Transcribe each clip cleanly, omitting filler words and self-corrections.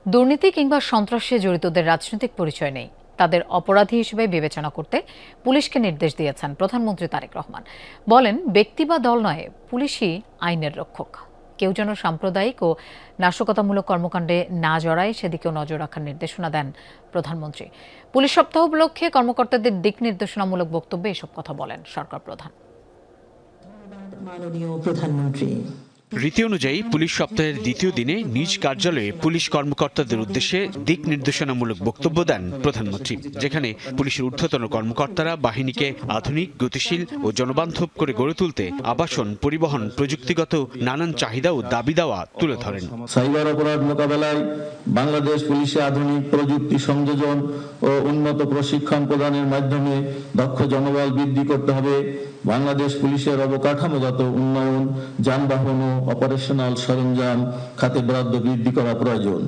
দুর্নীতি কিংবা সন্ত্রাসে জড়িতদের রাজনৈতিক পরিচয় নেই, তাদের অপরাধী হিসেবে বিবেচনা করতে পুলিশকে নির্দেশ দিয়েছেন প্রধানমন্ত্রী তারেক রহমান। বলেন, ব্যক্তি বা দল নয়, পুলিশই আইনের রক্ষক। কেউ যেন সাম্প্রদায়িক ও নাশকতামূলক কর্মকাণ্ডে না জড়ায় সেদিকেও নজর রাখার নির্দেশনা দেন প্রধানমন্ত্রী। পুলিশ সপ্তাহ উপলক্ষে কর্মকর্তাদের দিক নির্দেশনামূলক বক্তব্যে এসব কথা বলেন সরকার প্রধান। মাননীয় প্রধানমন্ত্রী। রীতি অনুযায়ী পুলিশ সপ্তাহের দ্বিতীয় দিনে নিজ কার্যালয়ে পুলিশ কর্মকর্তাদের উদ্দেশ্যে দিক নির্দেশনামূলক বক্তব্য দেন প্রধানমন্ত্রী, যেখানে পুলিশের ঊর্ধ্বতন কর্মকর্তারা বাহিনীকে আধুনিক, গতিশীল ও জনবান্ধব করে গড়ে তুলতে আবাসন, পরিবহন, প্রযুক্তিগত নানান চাহিদা ও দাবি দেওয়া তুলে ধরেন। সাইবার অপরাধ মোকাবেলায় বাংলাদেশ পুলিশে আধুনিক প্রযুক্তি সংযোজন ও উন্নত প্রশিক্ষণ প্রদানের মাধ্যমে দক্ষ জনবল বৃদ্ধি করতে হবে। বাংলাদেশ পুলিশের অবকাঠামোগত উন্নয়ন, যানবাহন ও অপারেশনাল সরঞ্জাম খাতে বরাদ্দ বৃদ্ধি করা প্রয়োজন।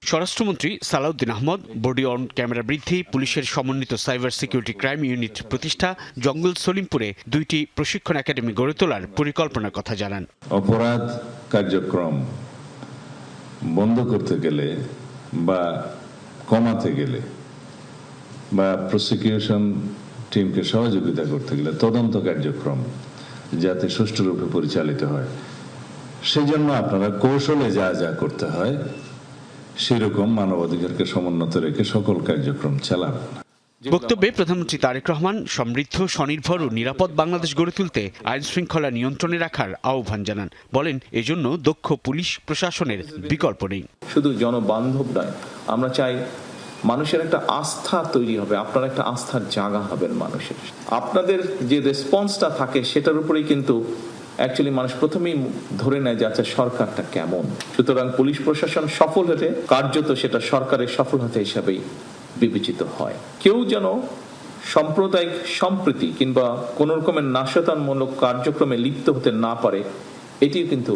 স্বরাষ্ট্রমন্ত্রী Salahuddin Ahmed body on camera বৃদ্ধি, পুলিশের সমন্বিত সাইবার সিকিউরিটি ক্রাইম ইউনিট প্রতিষ্ঠা, জঙ্গল সলিমপুরে 2টি প্রশিক্ষণ একাডেমি গড়ে তোলার পরিকল্পনার কথা জানান। অপরাধ কার্যক্রম বন্ধ করতে গেলে বা কমাতে গেলে বা প্রসিকিউশন টিমকে সহযোগিতা করতে গেলে তদন্ত কার্যক্রম যাতে সুষ্ঠুরূপে পরিচালিত হয়, সেজন্য আপনারা কৌশলে যা যা করতে হয় সেরকম মানবাধিকারকে সমুন্নত রেখে সকল কার্যক্রম চালান। বক্তব্যে প্রধানমন্ত্রী তারেক রহমান সমৃদ্ধ, স্বনির্ভর ও নিরাপদ বাংলাদেশ গড়ে তুলতে আইন শৃঙ্খলা নিয়ন্ত্রণে রাখার আহ্বান জানান। বলেন, এজন্য দক্ষ পুলিশ প্রশাসনের বিকল্প নেই। শুধু জনবান্ধব নয়, আমরা চাই মানুষের একটা আস্থা তৈরি হবে, আপনার একটা আস্থার জায়গা হবেন মানুষের। আপনাদের যে রেসপন্সটা থাকে সেটার উপরেই কিন্তু অ্যাকচুয়ালি মানুষ প্রথমেই ধরে নেয় যে আচ্ছা সরকারটা কেমন। সুতরাং পুলিশ প্রশাসন সফল হতে কার্যত সেটা সরকারের সফল হতে হিসাবেই বিবেচিত হয়। কেউ যেন সাম্প্রদায়িক সম্প্রীতি কিংবা কোন রকমের নাশকতামূলক কার্যক্রমে লিপ্ত হতে না পারে, এটিও কিন্তু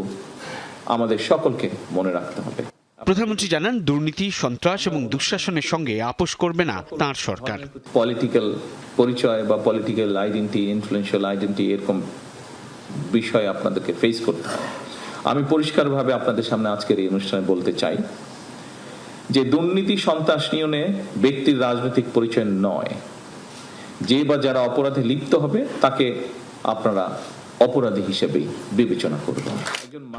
আমাদের সকলকে মনে রাখতে হবে। প্রধানমন্ত্রী জানান, দুর্নীতি, সন্ত্রাস এবং দুঃশাসনের সঙ্গে আপোষ করবে না তাঁর সরকার। পলিটিক্যাল পরিচয় বা পলিটিক্যাল আইডেন্টিটি, ইনফ্লুয়েন্সিয়াল আইডেন্টিটি, এরকম বিষয় আপনাদেরকে ফেস করতে হয়। আমি পরিষ্কারভাবে আপনাদের সামনে আজকের এই অনুষ্ঠানে বলতে চাই যে দুর্নীতি, সন্ত্রাস নিয়নে ব্যক্তির রাজনৈতিক পরিচয় নয়। যে বা যারা অপরাধে লিপ্ত হবে তাকে আপনারা অপরাধী হিসেবেই বিবেচনা করবেন।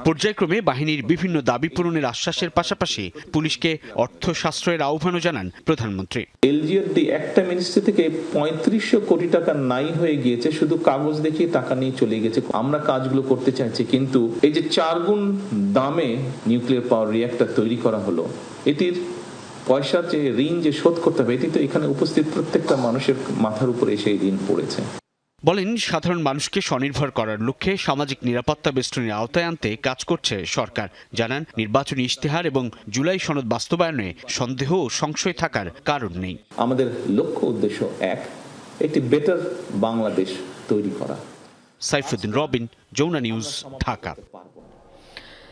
পর্যায়ক্রমে বাহিনীর বিভিন্ন দাবি পূরণের আশ্বাসের পাশাপাশি পুলিশকে অর্থ সাশ্রয়ের আহ্বানও জানান প্রধানমন্ত্রী। এলজিআরডি একটা মিনিস্ট্রি থেকে 3500 কোটি টাকা নাই হয়ে গিয়েছে, শুধু কাগজ দেখিয়ে টাকা নিয়ে চলে গেছে। আমরা কাজগুলো করতে চাইছি, কিন্তু এই যে 4 গুণ দামে নিউক্লিয়ার পাওয়ার রিঅ্যাক্টর তৈরি করা হলো, এটির পয়সার যে ঋণ যে শোধ করতে হবে, এটি তো এখানে উপস্থিত প্রত্যেকটা মানুষের মাথার উপরে এসে এই ঋণ পড়েছে। বলেন, সাধারণ মানুষকে স্বনির্ভর করার লক্ষ্যে সামাজিক নিরাপত্তা বেষ্টনীর আওতায় আনতে কাজ করছে সরকার। জানান, নির্বাচনী ইশতেহার এবং জুলাই সনদ বাস্তবায়নে সন্দেহ ও সংশয় থাকার কারণ নেই। আমাদের লক্ষ্য উদ্দেশ্য একটি বেটার বাংলাদেশ তৈরি করা। সাইফুদ্দিন রবিন, যমুনা নিউজ, ঢাকা।